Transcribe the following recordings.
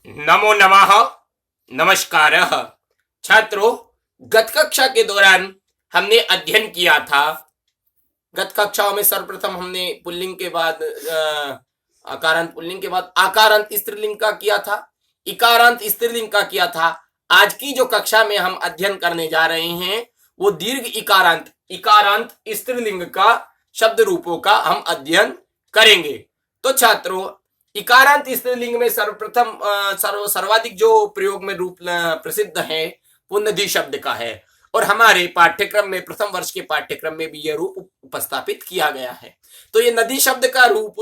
नमो नमः। नमस्कारः। छात्रों, गत कक्षा के दौरान हमने अध्ययन किया था। गत कक्षाओं में सर्वप्रथम हमने पुल्लिंग के बाद आकारांत पुल्लिंग के बाद आकारांत स्त्रीलिंग का किया था, इकारांत स्त्रीलिंग का किया था। आज की जो कक्षा में हम अध्ययन करने जा रहे हैं वो दीर्घ इकारांत इकारांत स्त्रीलिंग का शब्द रूपों का हम अध्ययन करेंगे। तो छात्रों, इकारांत स्त्रीलिंग में सर्वप्रथम सर्वाधिक जो प्रयोग में रूप प्रसिद्ध है वो नदी शब्द का है, और हमारे पाठ्यक्रम में प्रथम वर्ष के पाठ्यक्रम में भी यह रूप उपस्थापित किया गया है। तो ये नदी शब्द का रूप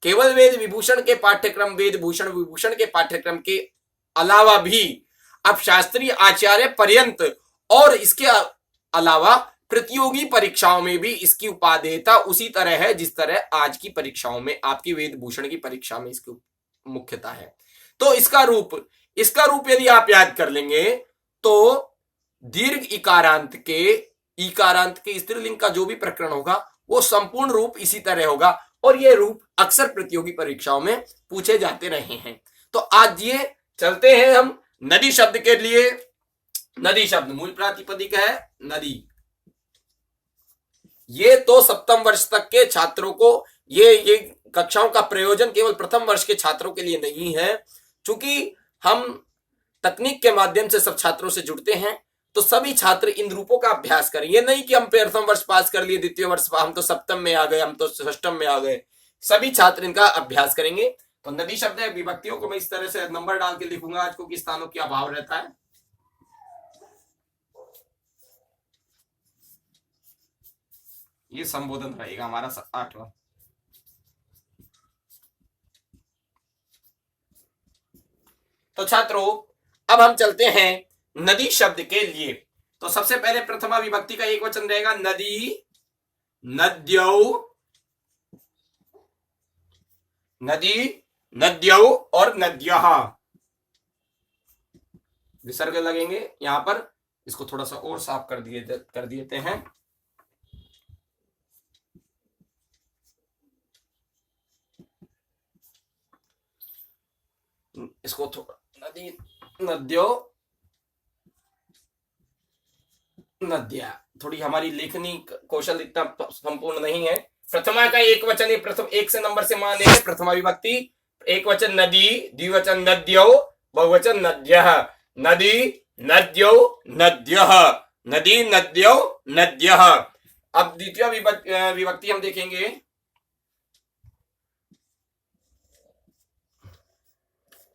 केवल वेद विभूषण के पाठ्यक्रम, वेद भूषण विभूषण के पाठ्यक्रम के अलावा भी अब शास्त्रीय आचार्य पर्यंत और इसके अलावा प्रतियोगी परीक्षाओं में भी इसकी उपादेयता उसी तरह है जिस तरह आज की परीक्षाओं में, आपकी वेद भूषण की परीक्षा में इसकी मुख्यता है। तो इसका रूप यदि आप याद कर लेंगे तो दीर्घ इकारांत के स्त्रीलिंग का जो भी प्रकरण होगा वो संपूर्ण रूप इसी तरह होगा, और ये रूप अक्सर प्रतियोगी परीक्षाओं में पूछे जाते रहे हैं। तो आज ये चलते हैं हम नदी शब्द के लिए। नदी शब्द मूल प्रातिपदिक है नदी। ये तो सप्तम वर्ष तक के छात्रों को ये कक्षाओं का प्रयोजन केवल प्रथम वर्ष के छात्रों के लिए नहीं है। चूंकि हम तकनीक के माध्यम से सब छात्रों से जुड़ते हैं तो सभी छात्र इन रूपों का अभ्यास करें। ये नहीं कि हम प्रथम वर्ष पास कर लिए, द्वितीय वर्ष हम तो सप्तम में आ गए, हम तो षष्टम में आ गए। सभी छात्र इनका अभ्यास करेंगे। तो नदी शब्द है, विभक्तियों को मैं इस तरह से नंबर डाल के लिखूंगा आज को कि स्थानों का अभाव रहता है। ये संबोधन रहेगा हमारा 8वां। तो छात्रों, अब हम चलते हैं नदी शब्द के लिए। तो सबसे पहले प्रथमा विभक्ति का एक वचन रहेगा नदी, नद्यौ, नदी, नद्यौ और नद्यः। विसर्ग लगेंगे यहां पर। इसको थोड़ा सा और साफ कर देते हैं। इसको थोड़ा नदी, नद्यो, नद्या। थोड़ी हमारी लेखनी कौशल इतना संपूर्ण नहीं है। प्रथमा का एक वचन है, प्रथम एक से नंबर से मान लेंगे। प्रथमा विभक्ति एक वचन नदी, द्विवचन नद्यो, बहुवचन नद्यः। नदी, नद्यो, नद्यः। नदी, नद्यो, नद्यः। अब द्वितीय विभक्ति हम देखेंगे।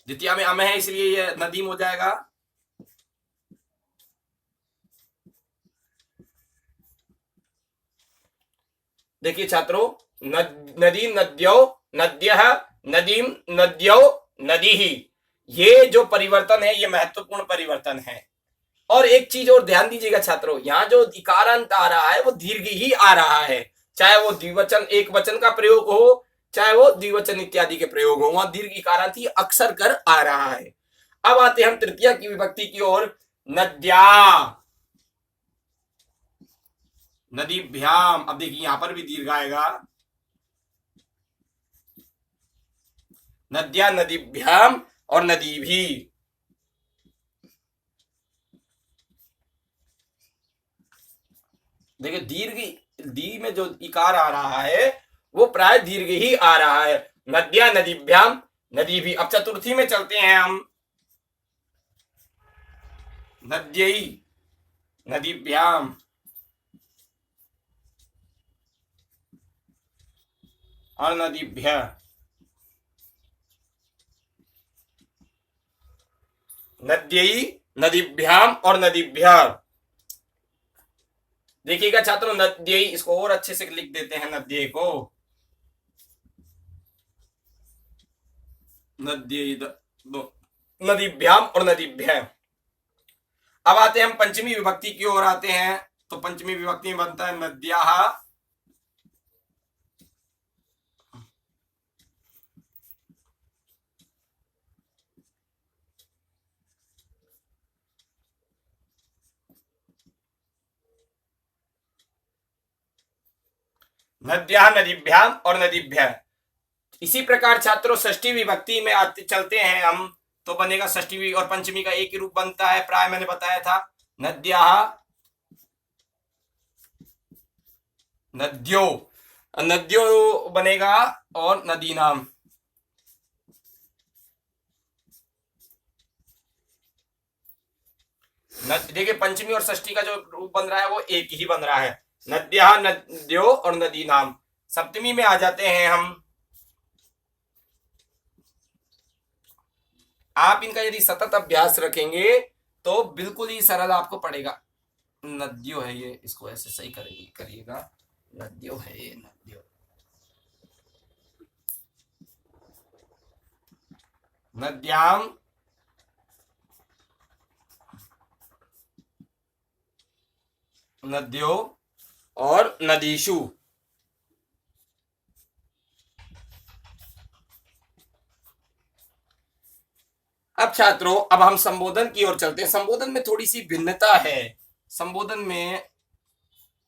द्वितीय में अम है इसलिए यह नदीम हो जाएगा। देखिए छात्रों, नदी, नद्यो, नद्यः, नदीम, नद्यो, नदी ही। ये जो परिवर्तन है ये महत्वपूर्ण परिवर्तन है। और एक चीज और ध्यान दीजिएगा छात्रों, यहाँ जो इकारांत आ रहा है वो दीर्घ ही आ रहा है, चाहे वो द्विवचन एक वचन का प्रयोग हो, चाहे वो द्विवचन इत्यादि के प्रयोग हो, वहां दीर्घ इकारांत ही अक्सर कर आ रहा है। अब आते हम तृतीय की विभक्ति की ओर। नद्या, नदीभ्याम। अब देखिए यहां पर भी दीर्घ आएगा। नद्या, नदीभ्याम और नदी भी। देखिए दीर्घ दी में जो इकार आ रहा है वो प्राय दीर्घ ही आ रहा है। नद्या, नदीभ्याम, नदी भी। अब चतुर्थी में चलते हैं हम। नद्यै, नदीभ्याम और नदीभ्य। नद्यै, नदीभ्याम और नदीभ्य। देखिएगा छात्रों, नद्यै, इसको और अच्छे से लिख देते हैं नद्यै को। नद्यै, नदीभ्याम और नदीभ्य। अब आते हैं हम पंचमी विभक्ति की ओर आते हैं। तो पंचमी विभक्ति में बनता है नद्याः, नद्याः, नदीभ्याम और नदीभ्य। इसी प्रकार छात्रों षष्ठी विभक्ति में आते चलते हैं हम। तो बनेगा षष्ठी और पंचमी का एक ही रूप बनता है, प्राय मैंने बताया था। नद्याः, नद्यो, नद्यो बनेगा, और नदी नाम। देखिए पंचमी और षष्ठी का जो रूप बन रहा है वो एक ही बन रहा है, नद्याः, नद्यो और नदी नाम। सप्तमी में आ जाते हैं हम। आप इनका यदि सतत अभ्यास रखेंगे तो बिल्कुल ही सरल आपको पड़ेगा। नद्यो है ये, इसको ऐसे सही करिएगा, नद्यो है ये, नद्यो, नद्याम, नद्यो और नदीशु। अब छात्रों, अब हम संबोधन की ओर चलते हैं। संबोधन में थोड़ी सी भिन्नता है। संबोधन में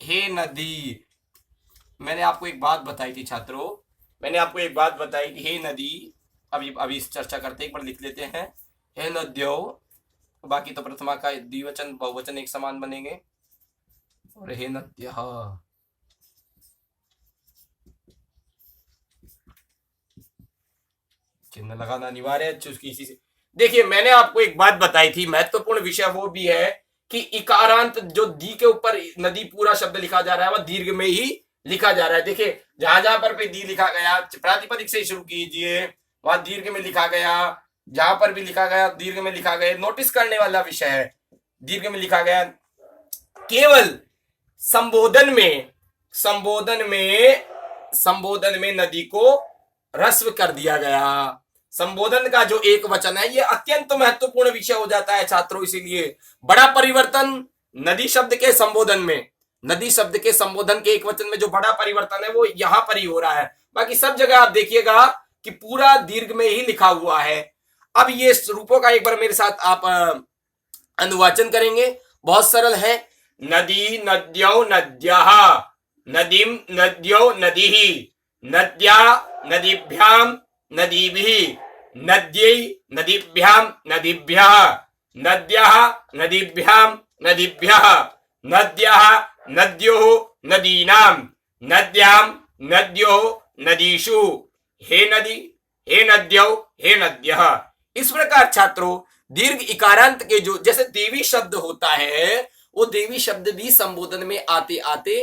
हे नदी, मैंने आपको एक बात बताई थी छात्रों, मैंने आपको एक बात बताई थी, हे नदी। अभी इस चर्चा करते, एक बार लिख लेते हैं, हे नद्यो। बाकी तो प्रथमा का द्विवचन बहुवचन एक समान बनेंगे, और हे नद्यः, चिन्ह लगाना अनिवार्य है किसी से। देखिए मैंने आपको एक बात बताई थी, महत्वपूर्ण विषय वो भी है कि इकारांत जो दी के ऊपर नदी पूरा शब्द लिखा जा रहा है वह दीर्घ में ही लिखा जा रहा है। देखिए जहां जहां पर भी दी लिखा गया, प्रातिपदिक से शुरू कीजिए, वहां दीर्घ में लिखा गया, जहां पर भी लिखा गया दीर्घ में लिखा गया। नोटिस करने वाला विषय है, दीर्घ में लिखा गया। केवल संबोधन में नदी को ह्रस्व कर दिया गया। संबोधन का जो एक वचन है ये अत्यंत महत्वपूर्ण विषय हो जाता है छात्रों। इसीलिए बड़ा परिवर्तन नदी शब्द के संबोधन में, नदी शब्द के संबोधन के एक वचन में जो बड़ा परिवर्तन है वो यहां पर ही हो रहा है। बाकी सब जगह आप देखिएगा कि पूरा दीर्घ में ही लिखा हुआ है। अब ये रूपों का एक बार मेरे साथ आप अनुवाचन करेंगे, बहुत सरल है। नदी, नद्यो, नद्यः, नदीम, नद्यो, नदीः, नद्या, नदीभ्याम, नदीभिः, नद्यै, नदीभ्याम, नदीभ्यः, नद्यः, नदीभ्याम, नदीभ्यः, नद्यः, नद्योः, नदीनां, नद्यां, नद्योः, नदीषु, हे नदी, हे नद्यो, हे नद्यः। इस प्रकार छात्रों दीर्घ इकारांत के जो जैसे देवी शब्द होता है, वो देवी शब्द भी संबोधन में आते आते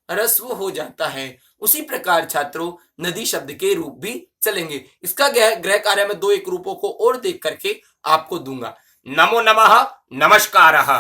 ह्रस्व हो जाता है। उसी प्रकार छात्रों नदी शब्द के रूप भी चलेंगे। इसका गृह कार्य में 2 एक रूपों को और देख करके आपको दूंगा। नमो नमः, नमस्कारः।